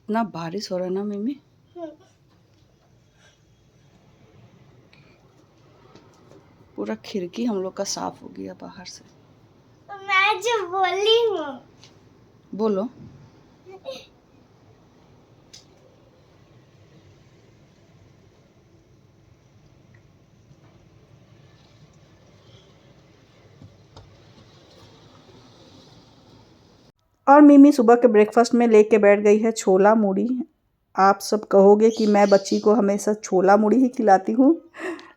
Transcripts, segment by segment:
कितना बारिश हो रहा है ना मम्मी। पूरा खिड़की हम लोग का साफ हो गया बाहर से। मैं जो बोली हूँ बोलो। और मिमी सुबह के ब्रेकफास्ट में लेके बैठ गई है छोला मूढ़ी। आप सब कहोगे कि मैं बच्ची को हमेशा छोला मूढ़ी ही खिलाती हूँ,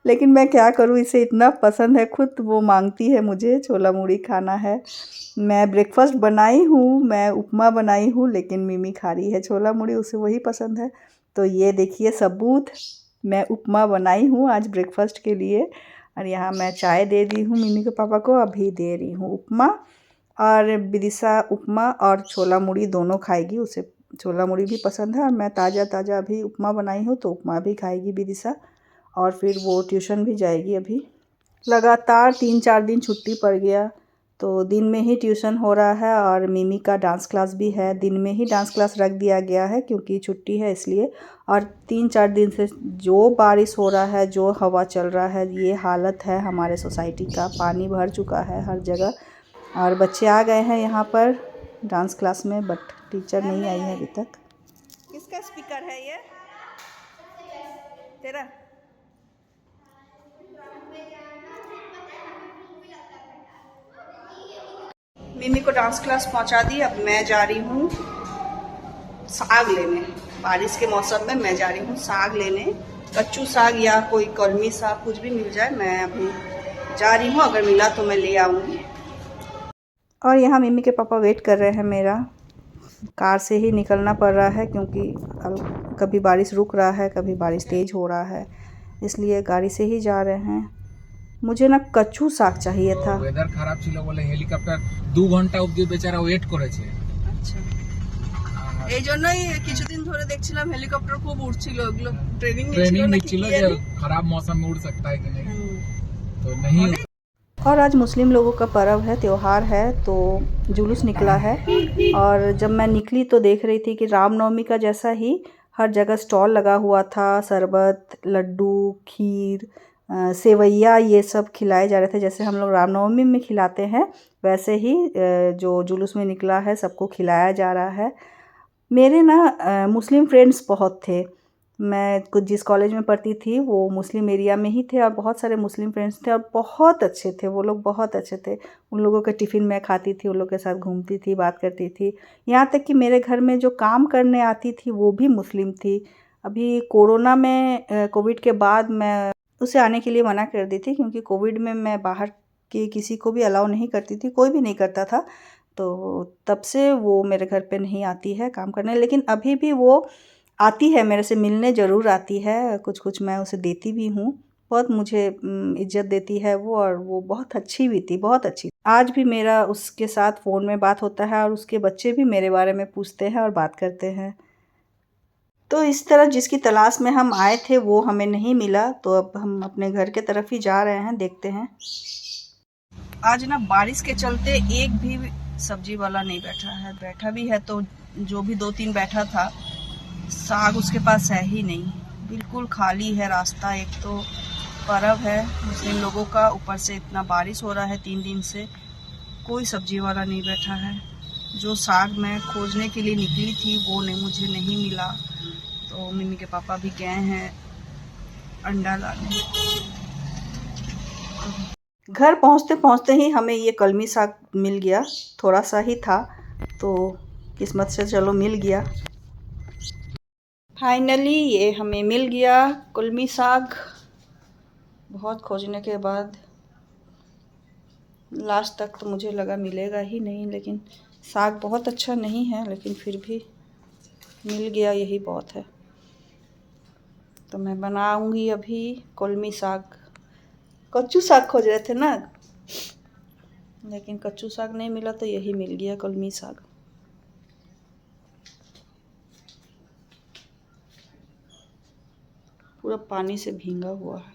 लेकिन मैं क्या करूँ, इसे इतना पसंद है, खुद वो मांगती है मुझे छोला मूढ़ी खाना है। मैं ब्रेकफास्ट बनाई हूँ, मैं उपमा बनाई हूँ, लेकिन मिमी खा रही है छोला मूढ़ी, उसे वही पसंद है। तो ये देखिए सबूत, मैं उपमा बनाई हूँ आज ब्रेकफास्ट के लिए। और यहाँ मैं चाय दे दी हूँ मिमी के पापा को, अभी दे रही हूँ उपमा। और विदिशा उपमा और छोला मूढ़ी दोनों खाएगी, उसे छोला मूढ़ी भी पसंद है। और मैं ताज़ा ताज़ा अभी उपमा बनाई हूँ तो उपमा भी खाएगी विदिशा, और फिर वो ट्यूशन भी जाएगी। अभी लगातार 3-4 दिन छुट्टी पड़ गया, तो दिन में ही ट्यूशन हो रहा है। और मिमी का डांस क्लास भी है, दिन में ही डांस क्लास रख दिया गया है क्योंकि छुट्टी है इसलिए। और 3-4 दिन से जो बारिश हो रहा है, जो हवा चल रहा है, ये हालत है हमारे सोसाइटी का, पानी भर चुका है हर जगह। और बच्चे आ गए हैं यहाँ पर डांस क्लास में, बट टीचर नहीं आई है अभी तक। किसका स्पीकर है ये? तेरा? मिमी को डांस क्लास पहुँचा दी, अब मैं जा रही हूँ साग लेने। बारिश के मौसम में मैं जा रही हूँ साग लेने, कच्चू साग या कोई कलमी साग, कुछ भी मिल जाए। मैं अभी जा रही हूँ, अगर मिला तो मैं ले आऊँगी। और यहाँ मिमी के पापा वेट कर रहे हैं मेरा। कार से ही निकलना पड़ रहा है क्योंकि कभी बारिश रुक रहा है, कभी बारिश तेज़ हो रहा है, इसलिए गाड़ी से ही जा रहे हैं। मुझे ना कच्चू साग चाहिए था। वेदर खराब ছিল বলে হেলিকপ্টার 2 ঘন্টা অবধি বেচারা ওয়েট করেছে। আচ্ছা, এই জন্যই কিছুদিন ধরে দেখছিলাম হেলিকপ্টার খুব উড়ছিল, ওগুলো ট্রেনিং নিচ্ছিল যে খারাপ मौसम में उड़ सकता है कि नहीं, तो नहीं। और आज मुस्लिम लोगों का पर्व है, त्यौहार है, तो जुलूस निकला है। और जब मैं निकली तो देख रही थी कि रामनवमी का जैसा ही हर जगह स्टॉल लगा हुआ था, शरबत, लड्डू, खीर, सेवैया, ये सब खिलाए जा रहे थे जैसे हम लोग रामनवमी में खिलाते हैं, वैसे ही जो जुलूस में निकला है सबको खिलाया जा रहा है। मेरे ना मुस्लिम फ्रेंड्स बहुत थे। मैं कुछ जिस कॉलेज में पढ़ती थी वो मुस्लिम एरिया में ही थे, और बहुत सारे मुस्लिम फ्रेंड्स थे और बहुत अच्छे थे वो लोग, बहुत अच्छे थे। उन लोगों के टिफ़िन मैं खाती थी, उन लोग के साथ घूमती थी, बात करती थी। यहाँ तक कि मेरे घर में जो काम करने आती थी वो भी मुस्लिम थी। अभी कोरोना में कोविड के बाद मैं उसे आने के लिए मना कर दी थी, क्योंकि कोविड में मैं बाहर के किसी को भी अलाउ नहीं करती थी, कोई भी नहीं करता था। तो तब से वो मेरे घर पे नहीं आती है काम करने, लेकिन अभी भी वो आती है, मेरे से मिलने ज़रूर आती है, कुछ-कुछ मैं उसे देती भी हूँ। बहुत मुझे इज़्ज़त देती है वो, और वो बहुत अच्छी भी थी, बहुत अच्छी। आज भी मेरा उसके साथ फ़ोन में बात होता है और उसके बच्चे भी मेरे बारे में पूछते हैं और बात करते हैं। तो इस तरह जिसकी तलाश में हम आए थे वो हमें नहीं मिला, तो अब हम अपने घर के तरफ ही जा रहे हैं, देखते हैं। आज ना बारिश के चलते एक भी सब्जी वाला नहीं बैठा है, बैठा भी है तो जो भी 2-3 बैठा था, साग उसके पास है ही नहीं, बिल्कुल खाली है रास्ता। एक तो पर्व है मुस्लिम लोगों का, ऊपर से इतना बारिश हो रहा है 3 दिन से, कोई सब्जी वाला नहीं बैठा है। जो साग मैं खोजने के लिए निकली थी वो मुझे नहीं मिला, तो मिमी के पापा भी गए हैं अंडा लाने। घर पहुंचते पहुंचते ही हमें ये कलमी साग मिल गया, थोड़ा सा ही था, तो किस्मत से चलो मिल गया। फाइनली ये हमें मिल गया कलमी साग, बहुत खोजने के बाद। लास्ट तक तो मुझे लगा मिलेगा ही नहीं, लेकिन साग बहुत अच्छा नहीं है, लेकिन फिर भी मिल गया, यही बहुत है। तो मैं बनाऊंगी अभी कलमी साग। कच्चू साग खोज रहे थे ना, लेकिन कच्चू साग नहीं मिला तो यही मिल गया कलमी साग। पूरा पानी से भींगा हुआ है।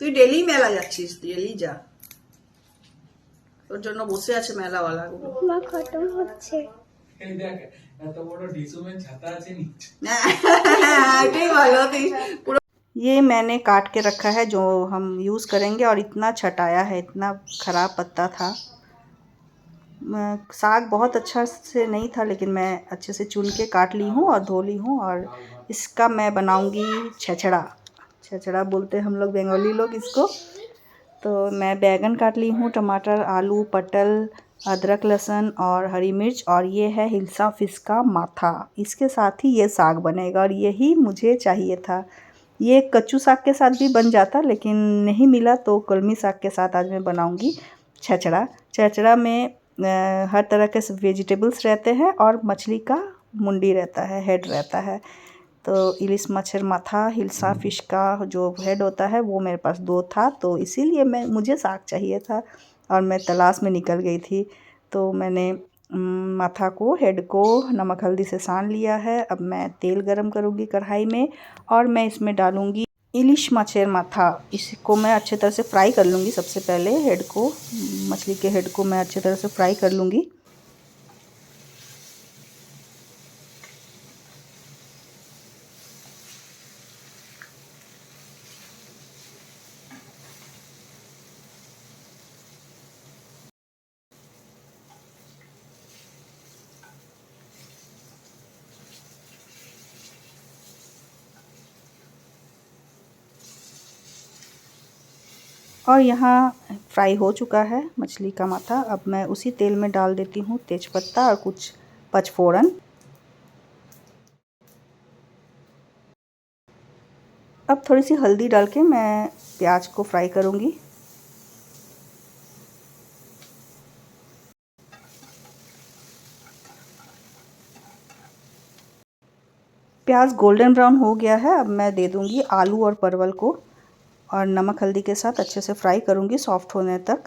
তুই ডেলি মেলা যাচ্ছিস, ডেলি যা। তোর জন্য বসে আছে মেলাওয়ালাগুলো। মা খতম হচ্ছে। এই দেখ এত বড় ডিসুমের ছাতা আছে নিচে। এটাই ভালো थी पूरा। ये मैंने काट के रखा है जो हम यूज़ करेंगे, और इतना छटाया है, इतना ख़राब पत्ता था। साग बहुत अच्छा से नहीं था, लेकिन मैं अच्छे से चुन के काट ली हूँ और धो ली हूँ। और इसका मैं बनाऊँगी छेछड़ा। छेछड़ा बोलते हैं हम लोग बंगाली लोग इसको। तो मैं बैंगन काट ली हूँ, टमाटर, आलू, पटल, अदरक, लहसुन और हरी मिर्च, और ये है हिलसा फिश का माथा। इसके साथ ही ये साग बनेगा, और यही मुझे चाहिए था। ये कच्चू साग के साथ भी बन जाता, लेकिन नहीं मिला तो कलमी साग के साथ आज मैं बनाऊंगी छेछड़ा। छेछड़ा में हर तरह के वेजिटेबल्स रहते हैं, और मछली का मुंडी रहता है, हेड रहता है। तो इलिस मच्छर माथा, हिलसा फिश का जो हेड होता है वो मेरे पास 2 था, तो इसीलिए मुझे साग चाहिए था और मैं तलाश में निकल गई थी। तो मैंने माथा को, हेड को नमक हल्दी से सान लिया है। अब मैं तेल गरम करूँगी कढ़ाई में, और मैं इसमें डालूँगी इलिश मच्छर माथा। इसको मैं अच्छे तरह से फ्राई कर लूँगी। सबसे पहले हेड को, मछली के हेड को मैं अच्छे तरह से फ्राई कर लूँगी। और यहाँ फ्राई हो चुका है मछली का माथा। अब मैं उसी तेल में डाल देती हूँ तेज़पत्ता और कुछ पचफोड़न। अब थोड़ी सी हल्दी डाल के मैं प्याज को फ्राई करूँगी। प्याज गोल्डन ब्राउन हो गया है। अब मैं दे दूँगी आलू और परवल को, और नमक हल्दी के साथ अच्छे से फ्राई करूँगी सॉफ्ट होने तक।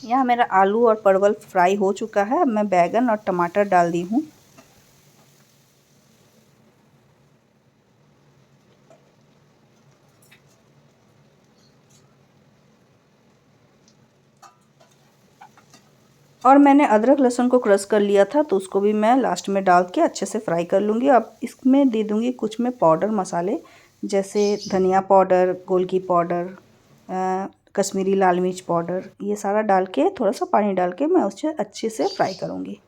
यहाँ मेरा आलू और परवल फ्राई हो चुका है। अब मैं बैंगन और टमाटर डाल दी हूँ। और मैंने अदरक लहसुन को क्रश कर लिया था, तो उसको भी मैं लास्ट में डाल के अच्छे से फ्राई कर लूँगी। अब इसमें दे दूँगी कुछ में पाउडर मसाले, जैसे धनिया पाउडर, गोलकी पाउडर, कश्मीरी लाल मिर्च पाउडर। ये सारा डाल के थोड़ा सा पानी डाल के मैं उसे अच्छे से फ्राई करूँगी।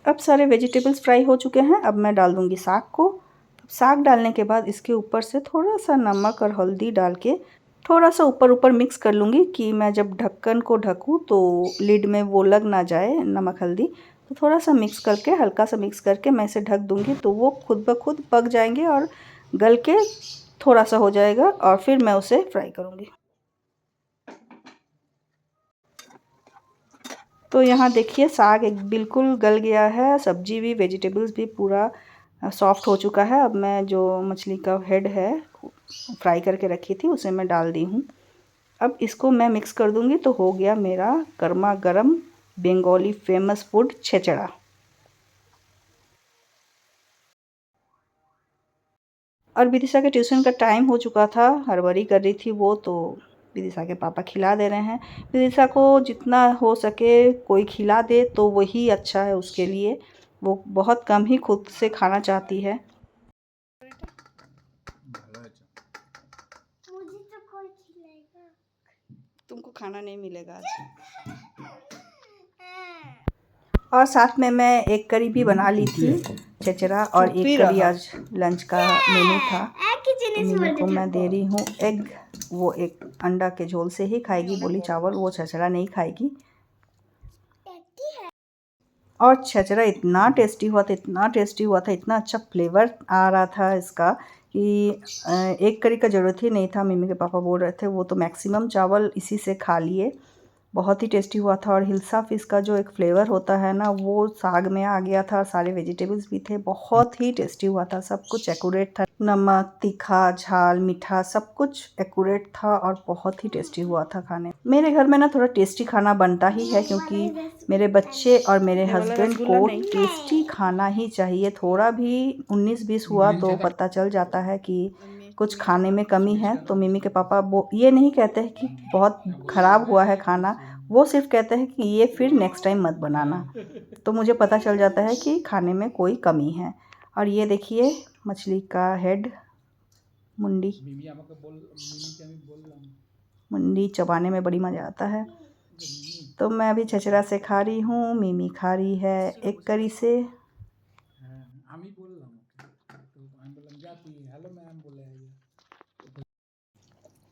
अब सारे वेजिटेबल्स फ्राई हो चुके हैं। अब मैं डाल दूँगी साग को। साग डालने के बाद इसके ऊपर से थोड़ा सा नमक और हल्दी डाल के थोड़ा सा ऊपर मिक्स कर लूँगी, कि मैं जब ढक्कन को ढकूँ तो लिड में वो लग ना जाए नमक हल्दी। तो थोड़ा सा मिक्स करके, हल्का सा मिक्स करके मैं इसे ढक दूँगी, तो वो खुद ब खुद पक जाएंगे और गल के थोड़ा सा हो जाएगा, और फिर मैं उसे फ्राई करूँगी। तो यहाँ देखिए साग एक बिल्कुल गल गया है, सब्जी भी, वेजिटेबल्स भी पूरा सॉफ्ट हो चुका है। अब मैं जो मछली का हेड है फ्राई करके रखी थी उसे मैं डाल दी हूँ। अब इसको मैं मिक्स कर दूँगी, तो हो गया मेरा गर्मा गर्म बंगाली फेमस फूड छेछड़ा। और विदिशा के ट्यूशन का टाइम हो चुका था, हड़बड़ी कर रही थी वो, तो विदिशा के पापा खिला दे रहे हैं। विदिशा को जितना हो सके कोई खिला दे तो वही अच्छा है उसके लिए। वो बहुत कम ही खुद से खाना चाहती है। मुझे तो कोई खिलाएगा। तुमको खाना नहीं मिलेगा आज। और साथ में मैं एक करी भी बना ली थी छेछड़ा, और एक करी आज लंच का मेनू था। मेनू को मैं दे रही हूँ एग। वो एक अंडा के झोल से ही खाएगी, बोली चावल वो छेछड़ा नहीं खाएगी। और छेछड़ा इतना टेस्टी हुआ था, इतना टेस्टी हुआ था, इतना अच्छा फ्लेवर आ रहा था इसका कि एक करी का ज़रूरत ही नहीं था। मम्मी के पापा बोल रहे थे वो तो मैक्सिमम चावल इसी से खा लिए। बहुत ही टेस्टी हुआ था। और हिल्सा फिश का जो एक फ्लेवर होता है ना, वो साग में आ गया था, सारे वेजिटेबल्स भी थे, बहुत ही टेस्टी हुआ था। सब कुछ एक्यूरेट था, नमक, तीखा, झाल, मीठा, सब कुछ एक्यूरेट था और बहुत ही टेस्टी हुआ था खाने। मेरे घर में ना थोड़ा टेस्टी खाना बनता ही है, क्योंकि मेरे बच्चे और मेरे हस्बैंड को टेस्टी खाना ही चाहिए। थोड़ा भी 19-20 हुआ तो पता चल जाता है कि कुछ खाने में कमी है। तो मिमी के पापा वो ये नहीं कहते हैं कि बहुत ख़राब हुआ है खाना, वो सिर्फ कहते हैं कि ये फिर नेक्स्ट टाइम मत बनाना। तो मुझे पता चल जाता है कि खाने में कोई कमी है। और ये देखिए मछली का हेड, मुंडी, मुंडी चबाने में बड़ी मज़ा आता है। तो मैं अभी छचरा से खा रही हूँ, मिमी खा रही है एक करी से।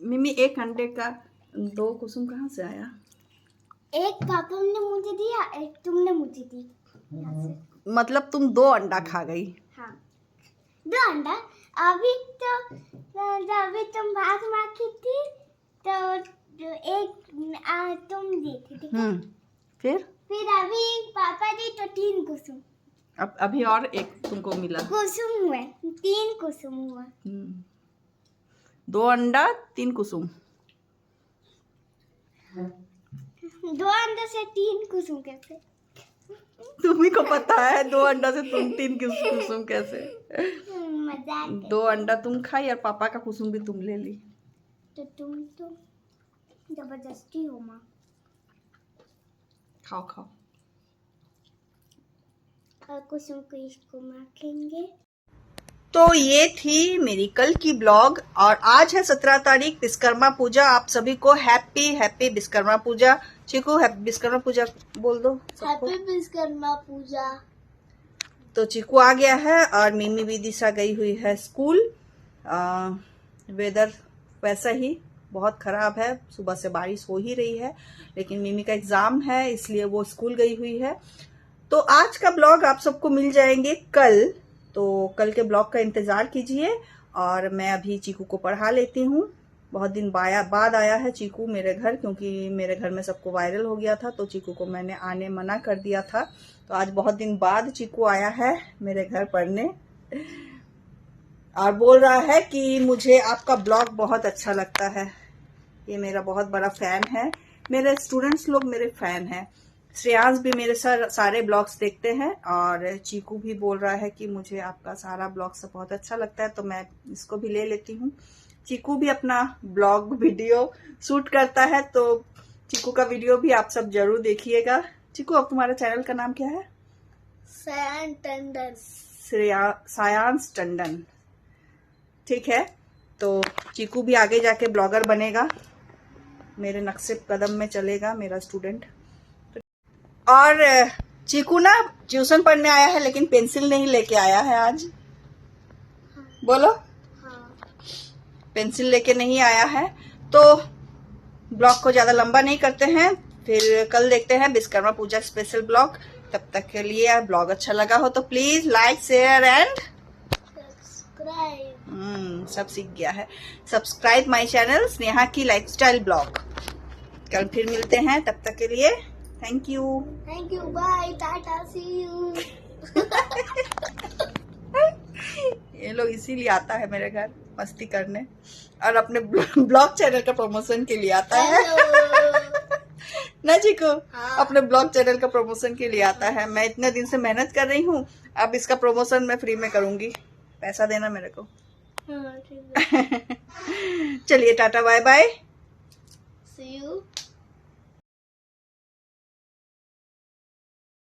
मिमी, एक अंडे का 2 कुसुम कहाँ से आया? एक पापा ने मुझे दिया, एक तुमने मुझे दी। मतलब तुम 2 अंडा खा गई? हाँ, 2 अंडा। अभी तुम भाग माखी थी तो एक तुम दी थी, ठीक है? फिर अभी पापा दी तो 3 कुसुम। अब अभी और एक तुमको मिला। कुसुम हुए 3 कुसुम हुआ। 2 अंडा 3 कुसुम। 2 अंडा से 3 कुसुम कैसे? तुम्ही को पता है 2 अंडा से तुम 3 कुसुम कैसे? मजाक। 2 अंडा तुम खाई और पापा का कुसुम भी तुम ले ली। तो तुम तो जबरदस्ती हो माँ। खाओ खाओ। और कुसुम को इसको माखेंगे। तो ये थी मेरी कल की ब्लॉग। और आज है 17 तारीख, विश्वकर्मा पूजा। आप सभी को हैप्पी विश्वकर्मा पूजा। चीकू हैप्पी विश्वकर्मा पूजा बोल दो सबको। हैप्पी विश्वकर्मा पूजा। तो चीकू आ गया है और मिमी विदिशा गई हुई है स्कूल। वेदर वैसा ही बहुत खराब है, सुबह से बारिश हो ही रही है, लेकिन मिमी का एग्जाम है इसलिए वो स्कूल गई हुई है। तो आज का ब्लॉग आप सबको मिल जाएंगे कल, तो कल के ब्लॉग का इंतजार कीजिए। और मैं अभी चीकू को पढ़ा लेती हूँ। बहुत दिन बाद आया है चीकू मेरे घर, क्योंकि मेरे घर में सबको वायरल हो गया था तो चीकू को मैंने आने मना कर दिया था। तो आज बहुत दिन बाद चीकू आया है मेरे घर पढ़ने और बोल रहा है कि मुझे आपका ब्लॉग बहुत अच्छा लगता है। ये मेरा बहुत बड़ा फैन है, मेरे स्टूडेंट्स लोग मेरे फैन हैं। श्रेयांश भी मेरे सारे ब्लॉग्स देखते हैं और चीकू भी बोल रहा है कि मुझे आपका सारा ब्लॉग सब बहुत अच्छा लगता है, तो मैं इसको भी ले लेती हूँ। चीकू भी अपना ब्लॉग वीडियो शूट करता है, तो चीकू का वीडियो भी आप सब जरूर देखिएगा। चीकू, अब तुम्हारा चैनल का नाम क्या है? सायांश टंडन। ठीक है, तो चीकू भी आगे जाके ब्लॉगर बनेगा, मेरे नक्शे कदम में चलेगा मेरा स्टूडेंट। और चीकू ना ट्यूशन पढ़ने आया है लेकिन पेंसिल नहीं लेके आया है आज। बोलो। हाँ। पेंसिल लेके नहीं आया है। तो ब्लॉग को ज्यादा लंबा नहीं करते हैं, फिर कल देखते हैं विश्वकर्मा पूजा स्पेशल ब्लॉग। तब तक के लिए ब्लॉग अच्छा लगा हो तो please like share and subscribe. सब सीख गया है। सब्सक्राइब माय चैनल स्नेहा की लाइफस्टाइल ब्लॉग। कल फिर मिलते हैं, तब तक के लिए thank you bye tata see you. ये लोग इसीलिए आता है मेरे घर मस्ती करने और अपने ब्लॉग चैनल का प्रमोशन के लिए आता है ना चीकू? हाँ। अपने ब्लॉग चैनल का प्रमोशन के लिए आता है। मैं इतने दिन से मेहनत कर रही हूँ, अब इसका प्रमोशन मैं फ्री में करूंगी। पैसा देना मेरे को। हाँ, ठीक है। चलिए tata bye bye, see you.